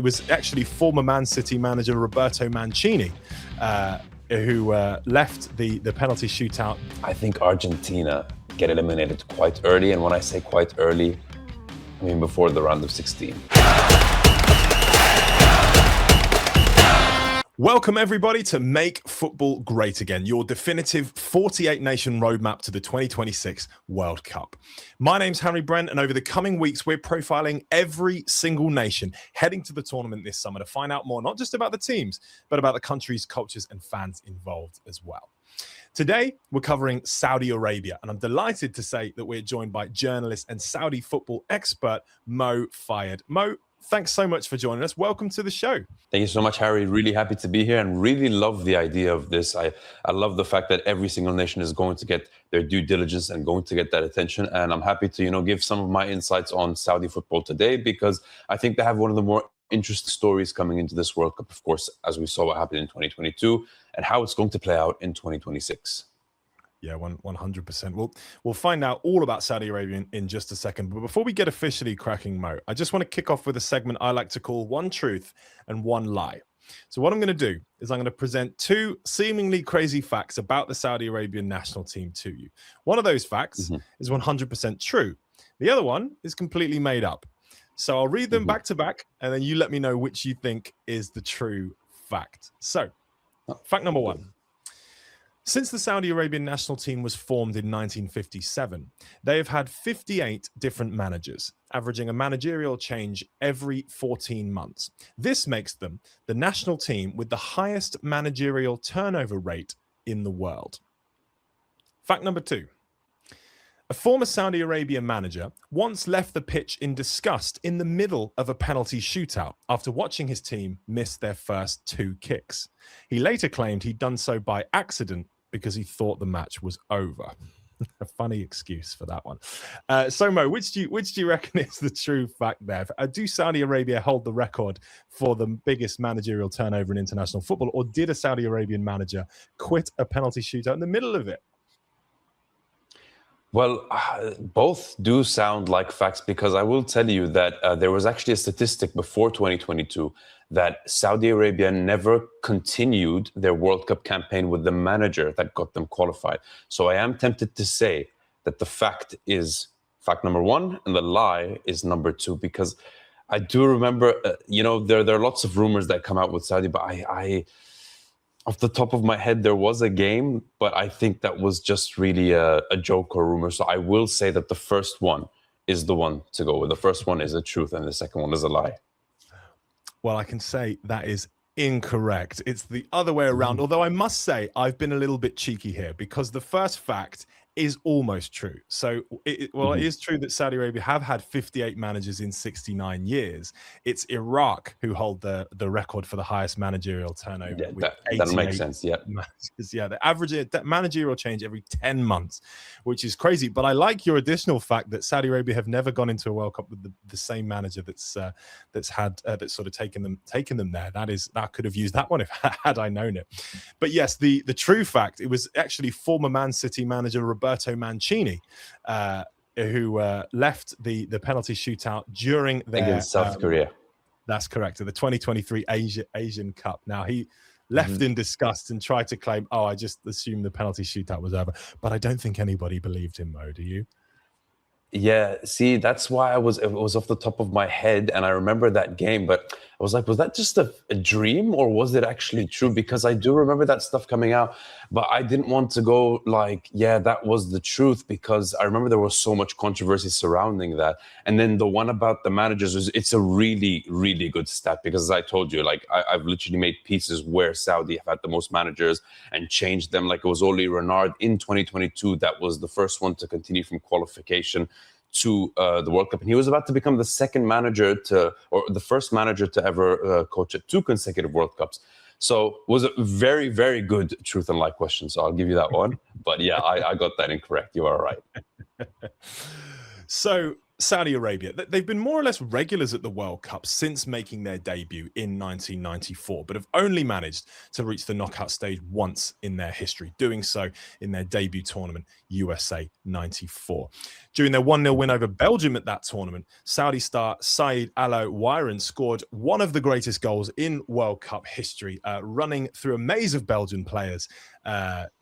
was actually former Man City manager Roberto Mancini, who left the penalty shootout. I think Argentina get eliminated quite early, and when I say quite early, I mean before the round of 16. Welcome everybody to Make Football Great Again, your definitive 48-nation roadmap to the 2026 World Cup. My name's Harry Brent, and over the coming weeks, we're profiling every single nation heading to the tournament this summer to find out more, not just about the teams, but about the countries, cultures, and fans involved as well. Today, we're covering Saudi Arabia, and I'm delighted to say that we're joined by journalist and Saudi football expert, Mo Fayed. Mo, thanks so much for joining us. Welcome to the show. Thank you so much, Harry. Really happy to be here and really love the idea of this. I love the fact that every single nation is going to get their due diligence and going to get that attention. And I'm happy to, give some of my insights on Saudi football today, because I think they have one of the more interesting stories coming into this World Cup, of course, as we saw what happened in 2022 and how it's going to play out in 2026. Yeah, 100%. We'll find out all about Saudi Arabia in just a second. But before we get officially cracking, Mo, I just want to kick off with a segment I like to call One Truth and One Lie. So what I'm going to do is I'm going to present two seemingly crazy facts about the Saudi Arabian national team to you. One of those facts is 100% true. The other one is completely made up. So I'll read them back to back, and then you let me know which you think is the true fact. So, fact number one. Since the Saudi Arabian national team was formed in 1957, they have had 58 different managers, averaging a managerial change every 14 months. This makes them the national team with the highest managerial turnover rate in the world. Fact number two. A former Saudi Arabian manager once left the pitch in disgust in the middle of a penalty shootout after watching his team miss their first two kicks. He later claimed he'd done so by accident because he thought the match was over. A funny excuse for that one. So Mo, which do you reckon is the true fact there? Do Saudi Arabia hold the record for the biggest managerial turnover in international football, or did a Saudi Arabian manager quit a penalty shootout in the middle of it? Well, both do sound like facts, because I will tell you that there was actually a statistic before 2022 that Saudi Arabia never continued their World Cup campaign with the manager that got them qualified. So I am tempted to say that the fact is fact number one and the lie is number two, because I do remember, there are lots of rumors that come out with Saudi, but I off the top of my head, there was a game, but I think that was just really a joke or rumor. So I will say that the first one is the one to go with. The first one is a truth and the second one is a lie. Well, I can say that is incorrect. It's the other way around. Although I must say I've been a little bit cheeky here, because the first fact is almost true. So, it is true that Saudi Arabia have had 58 managers in 69 years. It's Iraq who hold the record for the highest managerial turnover. Yeah, that makes sense. Yeah, managers. Yeah, the average managerial change every 10 months, which is crazy. But I like your additional fact that Saudi Arabia have never gone into a World Cup with the same manager that's sort of taken them there. That could have used that one if had I known it. But yes, the true fact, it was actually former Man City manager Roberto Mancini, who left the penalty shootout during their against South Korea. That's correct. At the 2023 Asian Cup. Now he left in disgust and tried to claim, I just assumed the penalty shootout was over. But I don't think anybody believed him, Mo. Do you? Yeah, see, that's why it was off the top of my head, and I remember that game, but I was like, was that just a dream, or was it actually true? Because I do remember that stuff coming out, but I didn't want to go like, yeah, that was the truth, because I remember there was so much controversy surrounding that. And then the one about the managers, it's a really, really good stat, because as I told you, like I've literally made pieces where Saudi have had the most managers and changed them. Like it was only Renard in 2022 that was the first one to continue from qualification to the World Cup, and he was about to become the the first manager to ever coach at 2 consecutive World Cups. So it was a very, very good truth and lie question. So I'll give you that one. But yeah, I got that incorrect. You are right. So Saudi Arabia, they've been more or less regulars at the World Cup since making their debut in 1994, but have only managed to reach the knockout stage once in their history, doing so in their debut tournament, USA 94. During their 1-0 win over Belgium at that tournament, Saudi star Said Al-Dawsari scored one of the greatest goals in World Cup history, running through a maze of Belgian players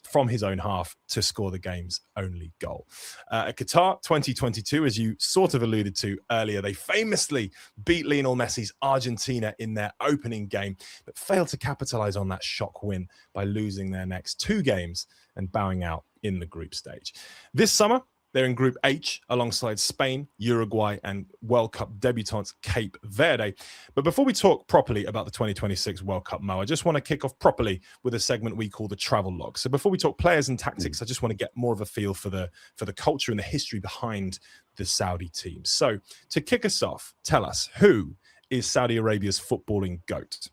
from his own half to score the game's only goal. At Qatar 2022, as you sort of alluded to earlier, they famously beat Lionel Messi's Argentina in their opening game, but failed to capitalize on that shock win by losing their next 2 games and bowing out in the group stage. This summer, they're in Group H alongside Spain, Uruguay, and World Cup debutants Cape Verde. But before we talk properly about the 2026 World Cup, Mo, I just want to kick off properly with a segment we call the travel log. So before we talk players and tactics, I just want to get more of a feel for the culture and the history behind the Saudi team. So to kick us off, tell us, who is Saudi Arabia's footballing GOAT?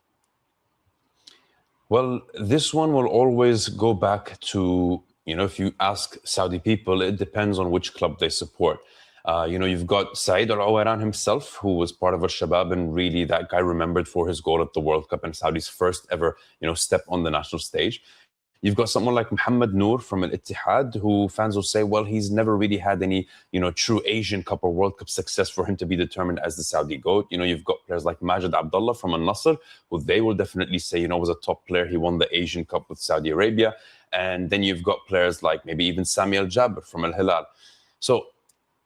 Well, this one will always go back to, if you ask Saudi people, it depends on which club they support. You've got Said Al-Dawsari himself, who was part of Al-Shabab, and really that guy remembered for his goal at the World Cup and Saudi's first ever, step on the national stage. You've got someone like Mohammed Noor from Al-Ittihad, who fans will say, well, he's never really had any, true Asian Cup or World Cup success for him to be determined as the Saudi GOAT. You've got players like Majid Abdullah from Al-Nasr, who they will definitely say, was a top player. He won the Asian Cup with Saudi Arabia. And then you've got players like maybe even Sami Al-Jabr from Al-Hilal. So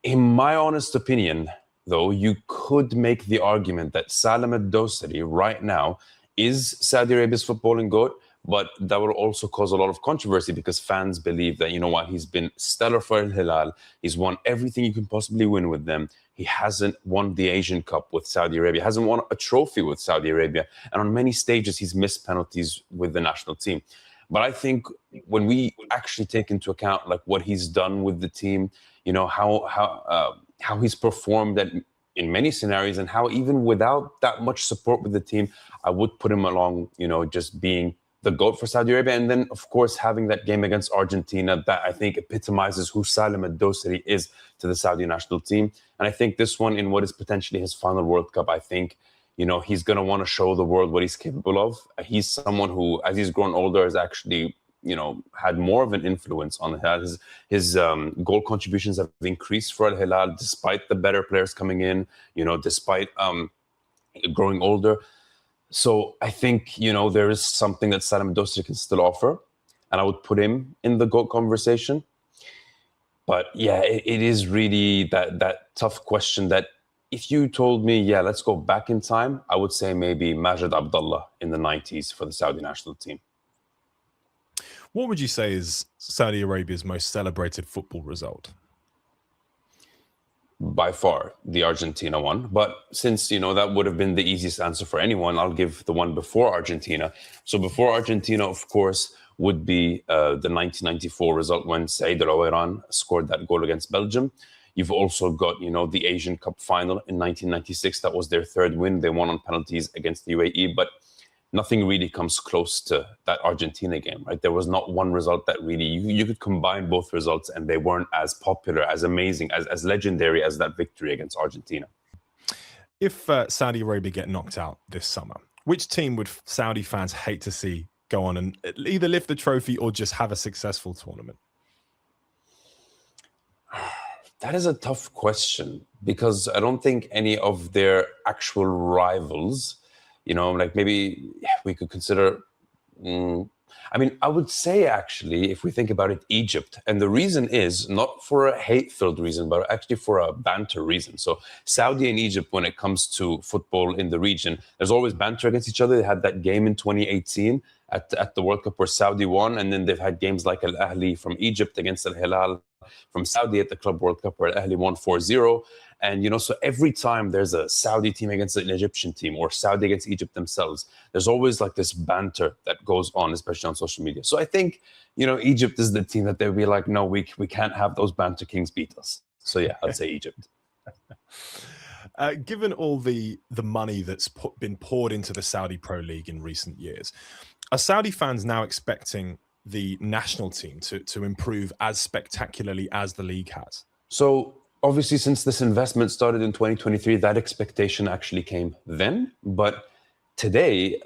in my honest opinion, though, you could make the argument that Salem Al-Dawsari right now is Saudi Arabia's footballing GOAT, but that will also cause a lot of controversy because fans believe that, he's been stellar for Al-Hilal. He's won everything you can possibly win with them. He hasn't won the Asian Cup with Saudi Arabia, hasn't won a trophy with Saudi Arabia. And on many stages, he's missed penalties with the national team. But I think when we actually take into account like what he's done with the team, how he's performed in many scenarios, and how even without that much support with the team, I would put him along, just being the GOAT for Saudi Arabia. And then, of course, having that game against Argentina, that I think epitomizes who Salem Al-Dawsari is to the Saudi national team. And I think this one, in what is potentially his final World Cup, I think, he's going to want to show the world what he's capable of. He's someone who, as he's grown older, has actually, had more of an influence on Al-Hilal. His goal contributions have increased for Al-Hilal, despite the better players coming in, despite growing older. So I think, there is something that Salem Al-Dawsari can still offer, and I would put him in the GOAT conversation. But yeah, it is really that tough question that, if you told me, let's go back in time, I would say maybe Majid Abdullah in the 90s for the Saudi national team. What would you say is Saudi Arabia's most celebrated football result? By far, the Argentina one. But since, that would have been the easiest answer for anyone, I'll give the one before Argentina. So before Argentina, of course, would be the 1994 result when Said Al-Dawsari scored that goal against Belgium. You've also got, the Asian Cup final in 1996. That was their third win. They won on penalties against the UAE, but nothing really comes close to that Argentina game, right? There was not one result that really, you could combine both results and they weren't as popular, as amazing, as legendary as that victory against Argentina. If Saudi Arabia get knocked out this summer, which team would Saudi fans hate to see go on and either lift the trophy or just have a successful tournament? That is a tough question because I don't think any of their actual rivals, like maybe we could consider, I would say actually, if we think about it, Egypt. And the reason is not for a hate-filled reason, but actually for a banter reason. So Saudi and Egypt, when it comes to football in the region, there's always banter against each other. They had that game in 2018 at the World Cup where Saudi won. And then they've had games like Al-Ahli from Egypt against Al-Hilal from Saudi at the Club World Cup where Al-Ahli won 4-0. And, so every time there's a Saudi team against an Egyptian team or Saudi against Egypt themselves, there's always like this banter that goes on, especially on social media. So I think, Egypt is the team that they'll be like, no, we can't have those banter kings beat us. So yeah, I'd say Egypt. Given all the money that's been poured into the Saudi Pro League in recent years, are Saudi fans now expecting the national team to improve as spectacularly as the league has? So obviously, since this investment started in 2023, that expectation actually came then. But today,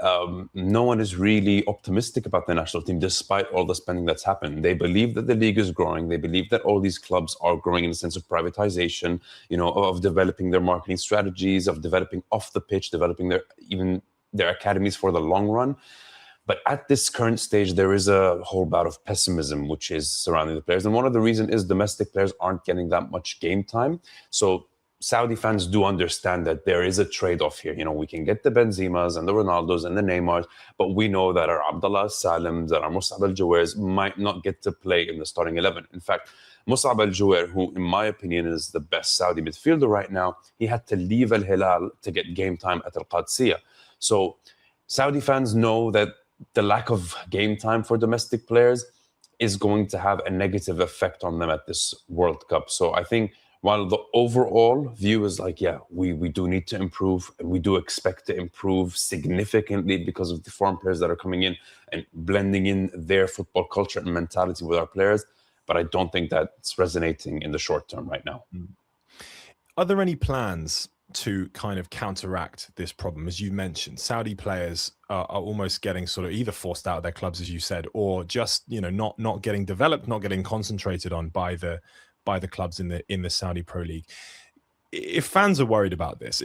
no one is really optimistic about the national team, despite all the spending that's happened. They believe that the league is growing. They believe that all these clubs are growing in the sense of privatization, of developing their marketing strategies, of developing off the pitch, developing their academies for the long run. But at this current stage, there is a whole bout of pessimism which is surrounding the players. And one of the reasons is domestic players aren't getting that much game time. So Saudi fans do understand that there is a trade-off here. We can get the Benzemas and the Ronaldos and the Neymars, but we know that our Abdullah Salems, that our Mus'ab Al-Jawairs might not get to play in the starting 11. In fact, Mus'ab Al-Jawair, who in my opinion is the best Saudi midfielder right now, he had to leave Al-Hilal to get game time at Al-Qadsiya. So Saudi fans know that the lack of game time for domestic players is going to have a negative effect on them at this World Cup. So I think while the overall view is like, yeah, we do need to improve, and we do expect to improve significantly because of the foreign players that are coming in and blending in their football culture and mentality with our players. But I don't think that's resonating in the short term right now. Are there any plans to kind of counteract this problem? As you mentioned, Saudi players are almost getting sort of either forced out of their clubs, as you said, or just not getting developed, not getting concentrated on by the clubs in the Saudi Pro League. If fans are worried about this,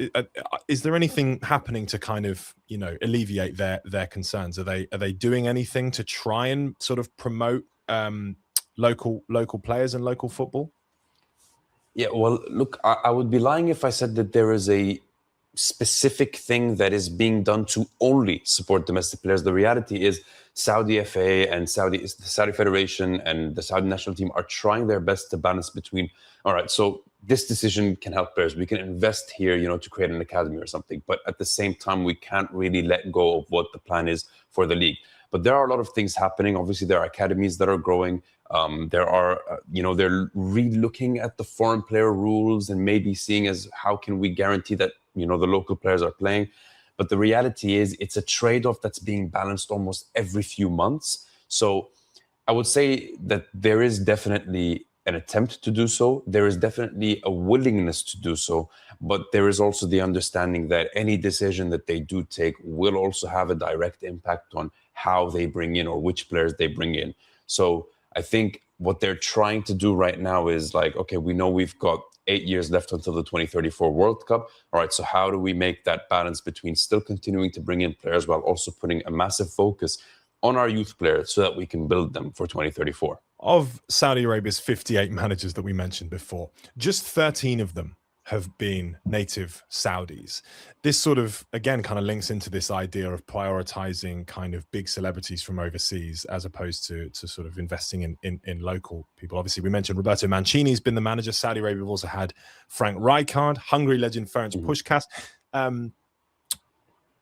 is there anything happening to kind of alleviate their concerns? Are they doing anything to try and sort of promote local players and local football? Yeah, well, look, I would be lying if I said that there is a specific thing that is being done to only support domestic players. The reality is Saudi FA and the Saudi Federation and the Saudi national team are trying their best to balance between, all right, so this decision can help players. We can invest here, to create an academy or something. But at the same time, we can't really let go of what the plan is for the league. But there are a lot of things happening. Obviously, there are academies that are growing. They're re-looking at the foreign player rules and maybe seeing as how can we guarantee that, the local players are playing. But the reality is it's a trade-off that's being balanced almost every few months. So I would say that there is definitely an attempt to do so. There is definitely a willingness to do so. But there is also the understanding that any decision that they do take will also have a direct impact on how they bring in or which players they bring in. So I think what they're trying to do right now is like, okay, we know we've got 8 years left until the 2034 World Cup. All right, so how do we make that balance between still continuing to bring in players while also putting a massive focus on our youth players so that we can build them for 2034? Of Saudi Arabia's 58 managers that we mentioned before, just 13 of them have been native Saudis. This sort of, again, kind of links into this idea of prioritizing kind of big celebrities from overseas as opposed to sort of investing in local people. Obviously, we mentioned Roberto Mancini's been the manager. Saudi Arabia. We've also had Frank Rijkaard, Hungary legend Ferenc Puskás.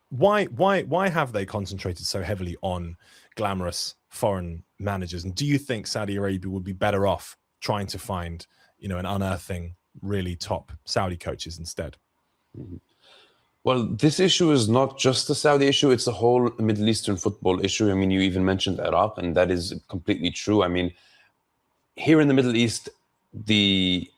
Why have they concentrated so heavily on glamorous foreign managers? And do you think Saudi Arabia would be better off trying to find, and unearthing really top Saudi coaches instead? Well, this issue is not just a Saudi issue, it's a whole Middle Eastern football issue. I mean, you even mentioned Iraq, and that is completely true. I mean, here in the Middle East, the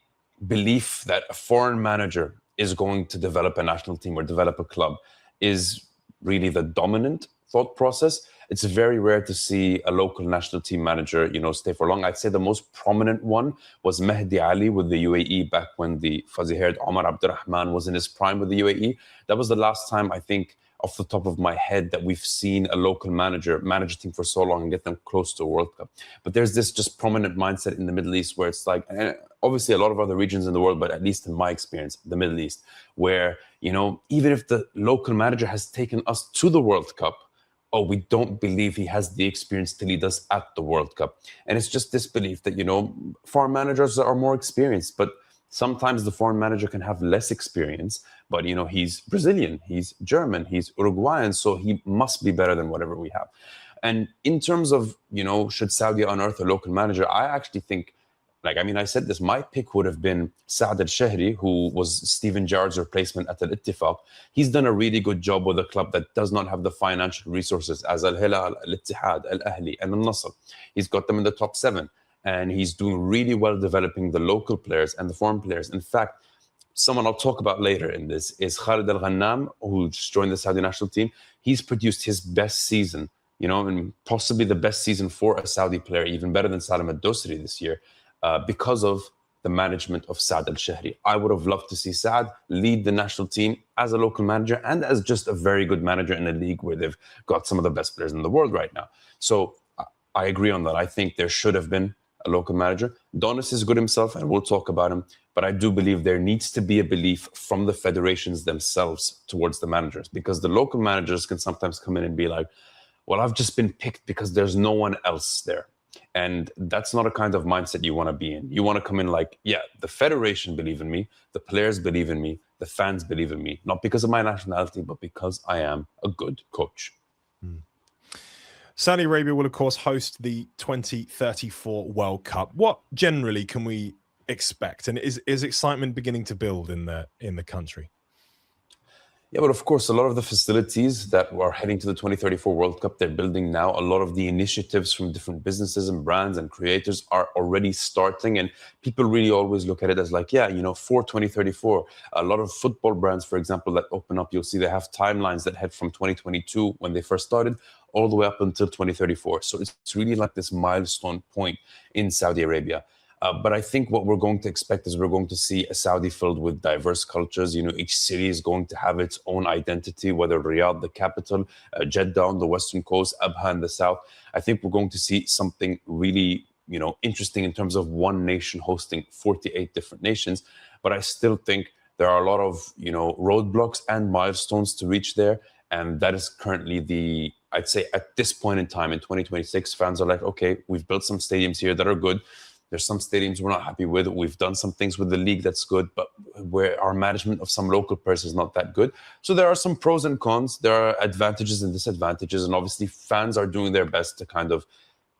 belief that a foreign manager is going to develop a national team or develop a club is really the dominant thought process. It's very rare to see a local national team manager, stay for long. I'd say the most prominent one was Mehdi Ali with the UAE back when the fuzzy-haired Omar Abdurrahman was in his prime with the UAE. That was the last time, I think, off the top of my head, that we've seen a local manager manage a team for so long and get them close to a World Cup. But there's this just prominent mindset in the Middle East where it's like, and obviously a lot of other regions in the world, but at least in my experience, the Middle East, where, even if the local manager has taken us to the World Cup, we don't believe he has the experience to lead us at the World Cup. And it's just this belief that, foreign managers are more experienced, but sometimes the foreign manager can have less experience, but, he's Brazilian, he's German, he's Uruguayan, so he must be better than whatever we have. And in terms of, should Saudi unearth a local manager, I actually think, I said this, my pick would have been Saad Al-Shahri, who was Steven Gerrard's replacement at Al-Ittifaq. He's done a really good job with a club that does not have the financial resources as Al-Hilal, Al-Ittihad, Al-Ahli, and Al-Nasr. He's got them in the top 7. and he's doing really well developing the local players and the foreign players. In fact, someone I'll talk about later in this is Khalid Al-Ghannam, who just joined the Saudi national team. He's produced his best season, and possibly the best season for a Saudi player, even better than Salem Al-Dawsari this year, because of the management of Saad Al-Shahri. I would have loved to see Saad lead the national team as a local manager and as just a very good manager in a league where they've got some of the best players in the world right now. So I agree on that. I think there should have been a local manager. Donis is good himself, and we'll talk about him. But I do believe there needs to be a belief from the federations themselves towards the managers, because the local managers can sometimes come in and be like, well, I've just been picked because there's no one else there. And that's not a kind of mindset you want to be in. You want to come in like, yeah, the federation believe in me, the players believe in me, the fans believe in me, not because of my nationality, but because I am a good coach. Saudi Arabia will, of course, host the 2034 World Cup. What generally can we expect? And is excitement beginning to build in the country? Yeah, but of course, a lot of the facilities that are heading to the 2034 World Cup, they're building now. A lot of the initiatives from different businesses and brands and creators are already starting. And people really always look at it as like, yeah, for 2034, a lot of football brands, for example, that open up, you'll see they have timelines that head from 2022 when they first started all the way up until 2034. So it's really like this milestone point in Saudi Arabia. But I think what we're going to expect is we're going to see a Saudi filled with diverse cultures. Each city is going to have its own identity, whether Riyadh, the capital, Jeddah on the western coast, Abha in the south. I think we're going to see something really, interesting in terms of one nation hosting 48 different nations. But I still think there are a lot of, roadblocks and milestones to reach there. And that is currently I'd say at this point in time in 2026, fans are like, okay, we've built some stadiums here that are good. There's some stadiums we're not happy with. We've done some things with the league that's good, but where our management of some local players is not that good. So there are some pros and cons. There are advantages and disadvantages. And obviously fans are doing their best to kind of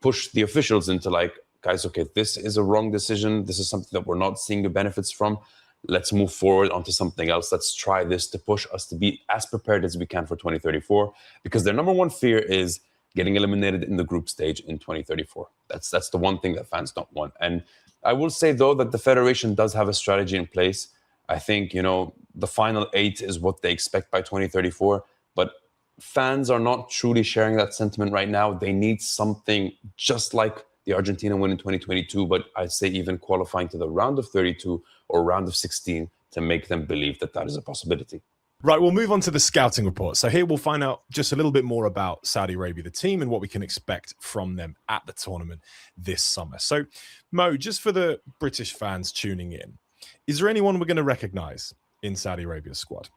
push the officials into like, guys, okay, this is a wrong decision. This is something that we're not seeing the benefits from. Let's move forward onto something else. Let's try this to push us to be as prepared as we can for 2034. Because their number one fear is getting eliminated in the group stage in 2034. That's the one thing that fans don't want. And I will say, though, that the federation does have a strategy in place. I think, the final 8 is what they expect by 2034. But fans are not truly sharing that sentiment right now. They need something just like the Argentina win in 2022, but I'd say even qualifying to the round of 32 or round of 16 to make them believe that that is a possibility. Right, we'll move on to the scouting report. So here we'll find out just a little bit more about Saudi Arabia, the team, and what we can expect from them at the tournament this summer. So, Mo, just for the British fans tuning in, is there anyone we're going to recognize in Saudi Arabia's squad?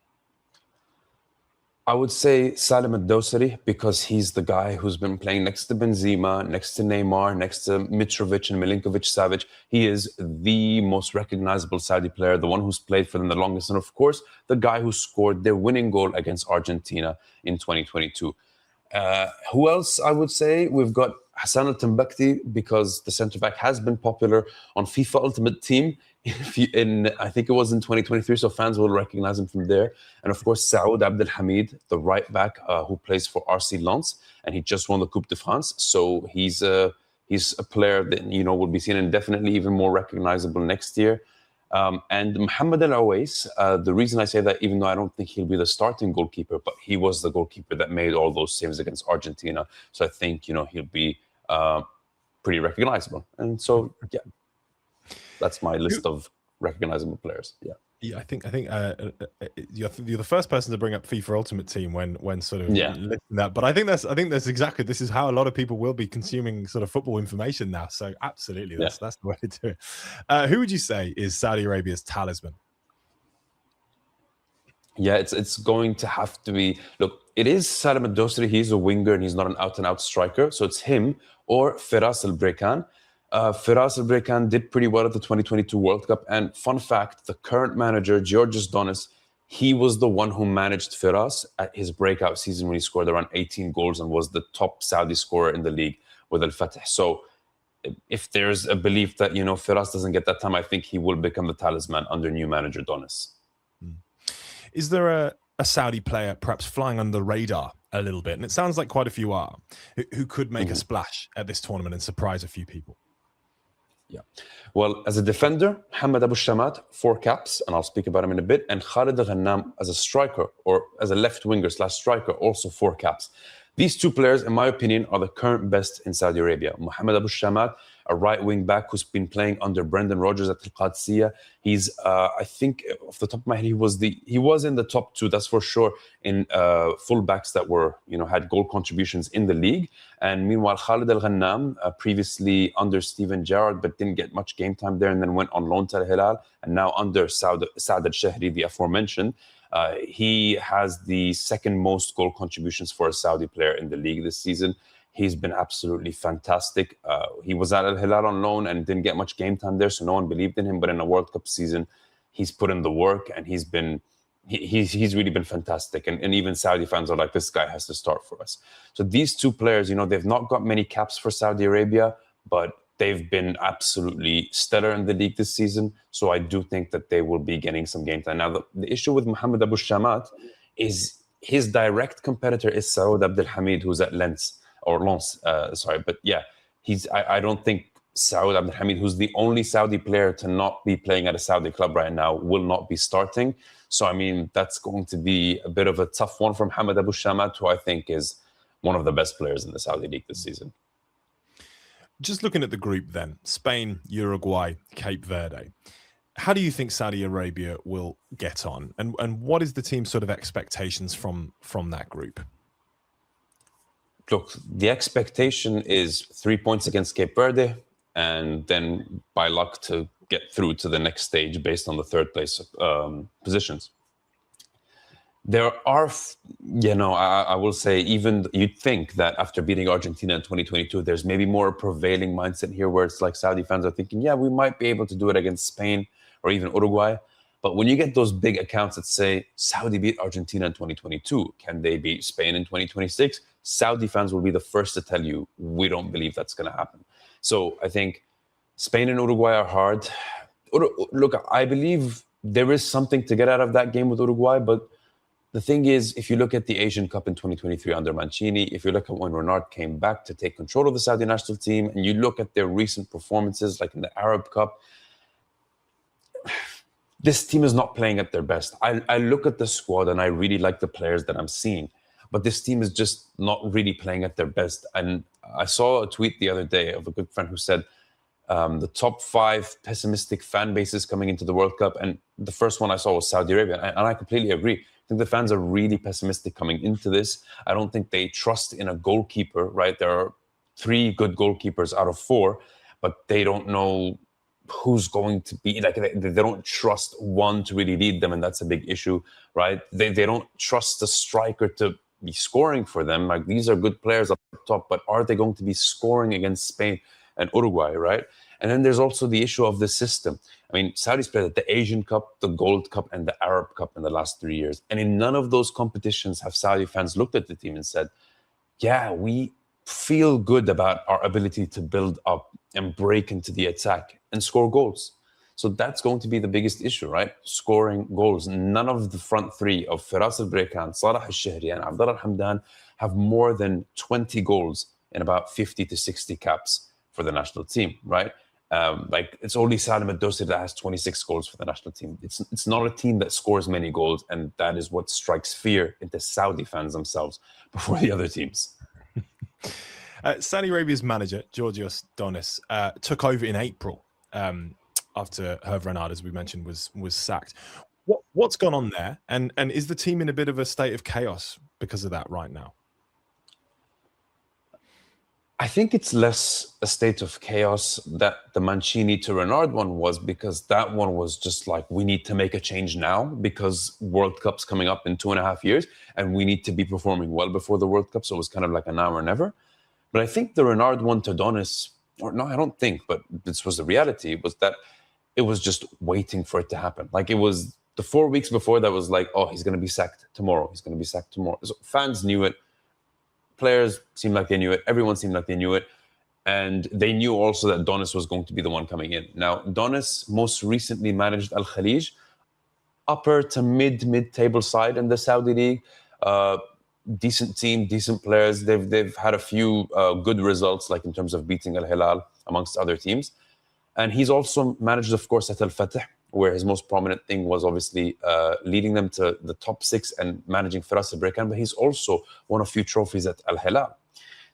I would say Salem Al-Dawsari, because he's the guy who's been playing next to Benzema, next to Neymar, next to Mitrovic and Milinkovic-Savic. He is the most recognizable Saudi player, the one who's played for them the longest, and of course, the guy who scored their winning goal against Argentina in 2022. Who else? I would say we've got Hassan Al-Tambakti, because the centre-back has been popular on FIFA Ultimate Team I think it was in 2023, so fans will recognize him from there. And of course, Saoud Abdelhamid, the right back who plays for RC Lens, and he just won the Coupe de France. So he's a player that will be seen and definitely even more recognizable next year. And Mohammed Al-Awais, the reason I say that, even though I don't think he'll be the starting goalkeeper, but he was the goalkeeper that made all those saves against Argentina. So I think he'll be pretty recognizable. And so yeah. That's my list of recognizable players. Yeah, I think you're the first person to bring up FIFA Ultimate Team when sort of listing that. But I think that's exactly, this is how a lot of people will be consuming sort of football information now. So absolutely, that's the way to do it. Who would you say is Saudi Arabia's talisman? Yeah, it's going to have to be, look, it is Salem Al-Dawsari. He's a winger and he's not an out-and-out striker. So it's him or Firas Al-Biraikan. Firas Al-Biraikan did pretty well at the 2022 World Cup. And fun fact, the current manager, Georgios Donis, he was the one who managed Firas at his breakout season when he scored around 18 goals and was the top Saudi scorer in the league with Al-Fatih. So if there's a belief that, Firas doesn't get that time, I think he will become the talisman under new manager Donis. Is there a Saudi player perhaps flying under the radar a little bit? And it sounds like quite a few are, who could make a splash at this tournament and surprise a few people. Yeah. Well, as a defender, Mohammed Abu Shamat, 4 caps, and I'll speak about him in a bit. And Khalid Al-Ghannam as a striker, or as a left winger / striker, also 4 caps. These 2 players, in my opinion, are the current best in Saudi Arabia. Mohammed Abu Shamat, a right wing back who's been playing under Brendan Rodgers at Al-Qadsiya. He's, I think, off the top of my head, he was in the top 2, that's for sure, in fullbacks that were, had goal contributions in the league. And meanwhile, Khalid Al-Ghannam, previously under Steven Gerrard, but didn't get much game time there, and then went on loan to Al-Hilal, and now under Saad Al-Shahri, the aforementioned. He has the 2nd most goal contributions for a Saudi player in the league this season. He's been absolutely fantastic. He was at Al-Hilal on loan and didn't get much game time there, so no one believed in him. But in a World Cup season, he's put in the work, and he's really been fantastic. And even Saudi fans are like, this guy has to start for us. So these 2 players, they've not got many caps for Saudi Arabia, but they've been absolutely stellar in the league this season. So I do think that they will be getting some game time. Now, the issue with Mohammed Abu Shamat is his direct competitor is Saud Abdelhamid, who's at Lens. But yeah, I don't think Saud Abdelhamid, who's the only Saudi player to not be playing at a Saudi club right now, will not be starting. So, I mean, that's going to be a bit of a tough one for Mohammed Abu Shamat, who I think is one of the best players in the Saudi league this season. Just looking at the group then, Spain, Uruguay, Cape Verde. How do you think Saudi Arabia will get on? And what is the team's sort of expectations from that group? Look, the expectation is 3 points against Cape Verde, and then by luck to get through to the next stage based on the 3rd place positions. There are, I will say, even you'd think that after beating Argentina in 2022, there's maybe more prevailing mindset here where it's like Saudi fans are thinking, yeah, we might be able to do it against Spain or even Uruguay. But when you get those big accounts that say Saudi beat Argentina in 2022, can they beat Spain in 2026? Saudi fans will be the first to tell you, we don't believe that's going to happen. So I think Spain and Uruguay are hard. Look, I believe there is something to get out of that game with Uruguay, but the thing is, if you look at the Asian Cup in 2023 under Mancini, if you look at when Renard came back to take control of the Saudi national team, and you look at their recent performances, like in the Arab Cup, this team is not playing at their best. I look at the squad and I really like the players that I'm seeing, but this team is just not really playing at their best. And I saw a tweet the other day of a good friend who said, the top 5 pessimistic fan bases coming into the World Cup, and the first one I saw was Saudi Arabia, and I completely agree. I think the fans are really pessimistic coming into this. I don't think they trust in a goalkeeper, right? There are 3 good goalkeepers out of 4, but they don't know who's going to be, like, they don't trust one to really lead them, and that's a big issue, right? They don't trust the striker to be scoring for them. Like, these are good players up top, but are they going to be scoring against Spain and Uruguay, right? And then there's also the issue of the system. I mean, Saudi's played at the Asian Cup, the Gold Cup, and the Arab Cup in the last 3 years. And in none of those competitions have Saudi fans looked at the team and said, yeah, we feel good about our ability to build up and break into the attack and score goals. So that's going to be the biggest issue, right? Scoring goals. None of the front 3 of Firas Al-Biraikan, Salah Al-Shahri, and Abdullah Al-Hamdan have more than 20 goals in about 50 to 60 caps for the national team, right? Like, it's only Salem Al-Dawsari that has 26 goals for the national team. It's not a team that scores many goals, and that is what strikes fear into Saudi fans themselves before the other teams. Saudi Arabia's manager, Georgios Donis, took over in April after Hervé Renard, as we mentioned, was sacked. What's gone on there? And is the team in a bit of a state of chaos because of that right now? I think it's less a state of chaos that the Mancini to Renard one was, because that one was just like, we need to make a change now because World Cup's coming up in 2.5 years and we need to be performing well before the World Cup. So it was kind of like a now or never. But I think the Renard one to Donis, or no, I don't think, but this was the reality, was that it was just waiting for it to happen. Like, it was the 4 weeks before that was like, oh, he's going to be sacked tomorrow. He's going to be sacked tomorrow. So fans knew it. Players seemed like they knew it. Everyone seemed like they knew it. And they knew also that Donis was going to be the one coming in. Now, Donis most recently managed Al-Khalij, upper to mid-table side in the Saudi League. Decent team, decent players. They've had a few good results, like in terms of beating Al-Hilal amongst other teams. And he's also managed, of course, at Al-Fatih, where his most prominent thing was obviously leading them to the top 6 and managing Firas Al-Biraikan, but he's also won a few trophies at Al-Hilal.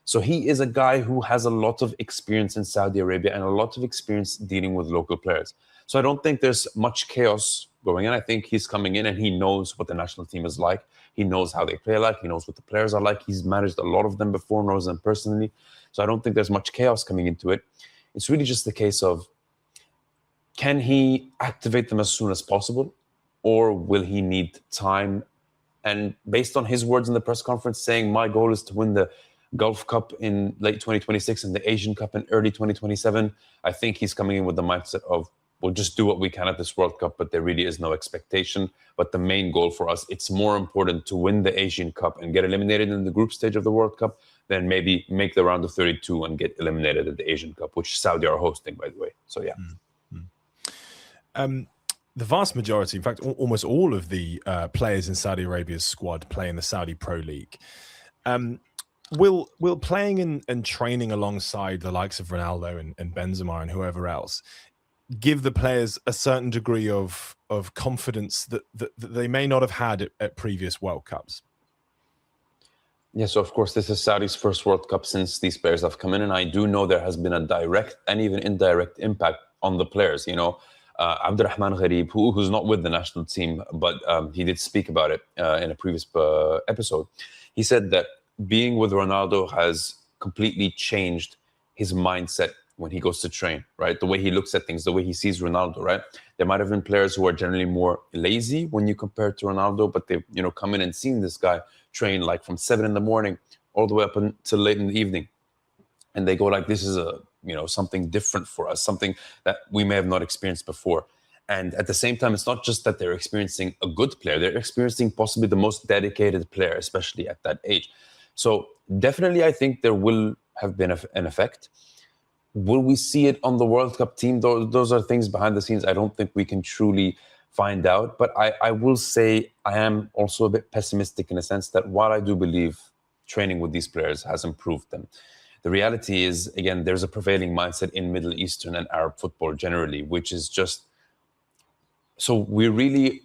So he is a guy who has a lot of experience in Saudi Arabia and a lot of experience dealing with local players. So I don't think there's much chaos going in. I think he's coming in and he knows what the national team is like. He knows how they play like. He knows what the players are like. He's managed a lot of them before, knows them personally. So I don't think there's much chaos coming into it. It's really just the case of, can he activate them as soon as possible, or will he need time? And based on his words in the press conference saying, my goal is to win the Gulf Cup in late 2026 and the Asian Cup in early 2027, I think he's coming in with the mindset of, we'll just do what we can at this World Cup, but there really is no expectation. But the main goal for us, it's more important to win the Asian Cup and get eliminated in the group stage of the World Cup than maybe make the round of 32 and get eliminated at the Asian Cup, which Saudi are hosting, by the way. So, yeah. The vast majority, in fact, almost all of the players in Saudi Arabia's squad play in the Saudi Pro League. Will playing and training alongside the likes of Ronaldo and Benzema and whoever else give the players a certain degree of confidence that they may not have had at previous World Cups? Yeah, so of course, this is Saudi's first World Cup since these players have come in, and I do know there has been a direct and even indirect impact on the players. You know, Abdurrahman Gharib, who's not with the national team, but he did speak about it in a previous episode. He said that being with Ronaldo has completely changed his mindset when he goes to train, right? The way he looks at things, the way he sees Ronaldo, right? There might have been players who are generally more lazy when you compare to Ronaldo, but they've, come in and seen this guy train like from 7 a.m. all the way up until late in the evening. And they go like, this is something different for us, something that we may have not experienced before. And at the same time, it's not just that they're experiencing a good player, they're experiencing possibly the most dedicated player, especially at that age. So definitely, I think there will have been an effect. Will we see it on the World Cup team? Those are things behind the scenes I don't think we can truly find out. But I will say I am also a bit pessimistic in a sense that while I do believe training with these players has improved them, the reality is, again, there's a prevailing mindset in Middle Eastern and Arab football generally, which is just, so we really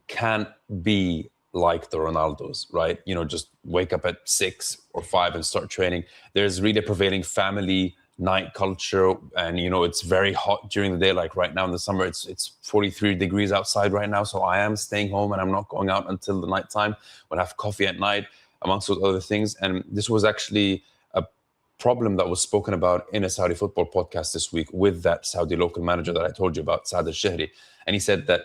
can't be like the Ronaldos, right? Just wake up at 6 or 5 and start training. There's really a prevailing family night culture, and it's very hot during the day. Like right now in the summer, it's 43 degrees outside right now. So I am staying home and I'm not going out until the nighttime. We'll have coffee at night, amongst those other things. And this was actually a problem that was spoken about in a Saudi football podcast this week with that Saudi local manager that I told you about, Saad Al-Shahri. And he said that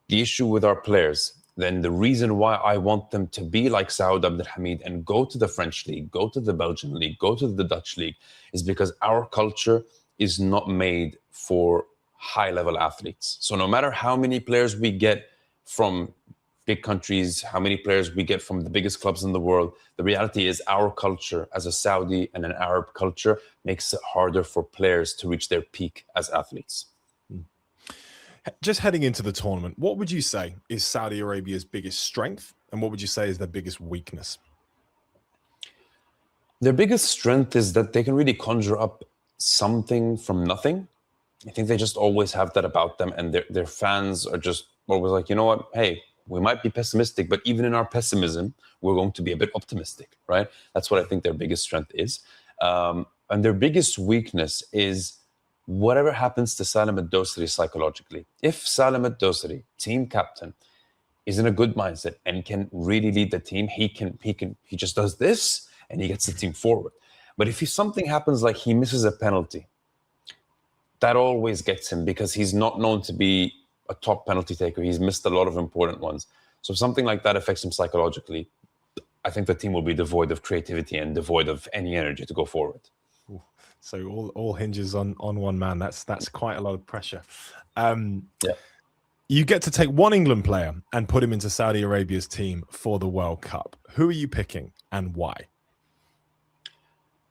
the issue with our players, then the reason why I want them to be like Saud Abdelhamid and go to the French league, go to the Belgian league, go to the Dutch league, is because our culture is not made for high-level athletes. So no matter how many players we get from big countries, how many players we get from the biggest clubs in the world, the reality is our culture as a Saudi and an Arab culture makes it harder for players to reach their peak as athletes. Just heading into the tournament, what would you say is Saudi Arabia's biggest strength, and what would you say is their biggest weakness? Their biggest strength is that they can really conjure up something from nothing. I think they just always have that about them, and their fans are just always like, you know what, hey, we might be pessimistic, but even in our pessimism, we're going to be a bit optimistic, right? That's what I think their biggest strength is. And their biggest weakness is whatever happens to Salem Al-Dawsari psychologically. If Salem Al-Dawsari, team captain, is in a good mindset and can really lead the team, he just does this and he gets the team forward. But if something happens like he misses a penalty, that always gets him because he's not known to be a top penalty taker. He's missed a lot of important ones. So if something like that affects him psychologically, I think the team will be devoid of creativity and devoid of any energy to go forward. So all hinges on one man. That's quite a lot of pressure. Yeah. You get to take one England player and put him into Saudi Arabia's team for the World Cup. Who are you picking and why?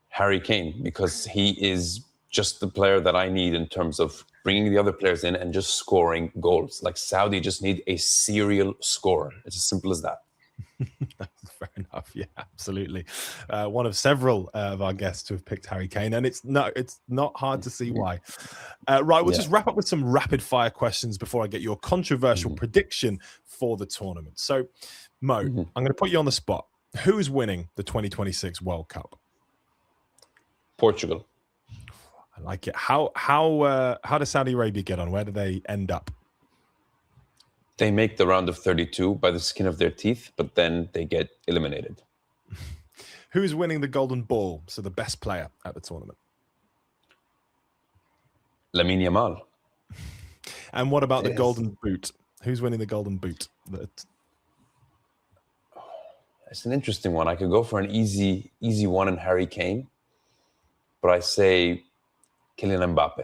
Harry Kane, because he is just the player that I need in terms of bringing the other players in and just scoring goals. Like Saudi just need a serial scorer. It's as simple as that. Fair enough. Yeah, absolutely. One of several of our guests to have picked Harry Kane, and it's not hard to see why. Right, we'll just wrap up with some rapid fire questions before I get your controversial prediction for the tournament. So, Mo, I'm going to put you on the spot. Who's winning the 2026 World Cup? Portugal. I like it. How does Saudi Arabia get on? Where do they end up? They make the round of 32 by the skin of their teeth, but then they get eliminated. Who's winning the Golden Ball? So the best player at the tournament. Lamine Yamal. And what about the Golden Boot? Who's winning the Golden Boot? It's an interesting one. I could go for an easy one in Harry Kane, but I say Kylian Mbappe.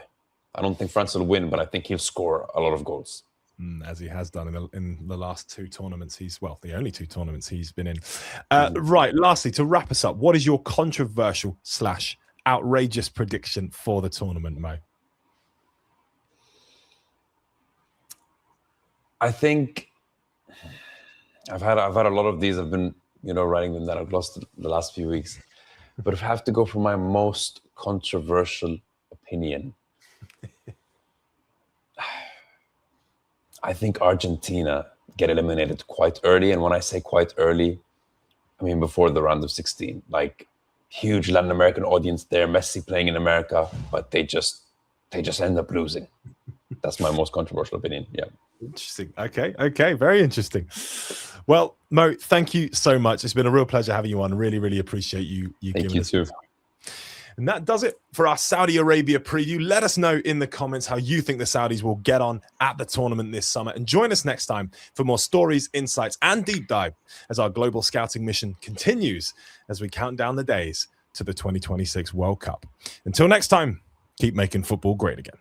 I don't think France will win, but I think he'll score a lot of goals. As he has done in the last two tournaments. The only two tournaments he's been in. Right, lastly, to wrap us up, what is your controversial / outrageous prediction for the tournament, Mo? I think I've had a lot of these. I've been, writing them that I've lost the last few weeks. But if I have to go for my most controversial opinion, I think Argentina get eliminated quite early. And when I say quite early, I mean before the round of 16. Like, huge Latin American audience there, Messi playing in America, but they just end up losing. That's my most controversial opinion. Yeah. Interesting. Okay. Very interesting. Well, Mo, thank you so much. It's been a real pleasure having you on. Really, really appreciate you giving us time. And that does it for our Saudi Arabia preview. Let us know in the comments how you think the Saudis will get on at the tournament this summer. And join us next time for more stories, insights, and deep dive as our global scouting mission continues as we count down the days to the 2026 World Cup. Until next time, keep making football great again.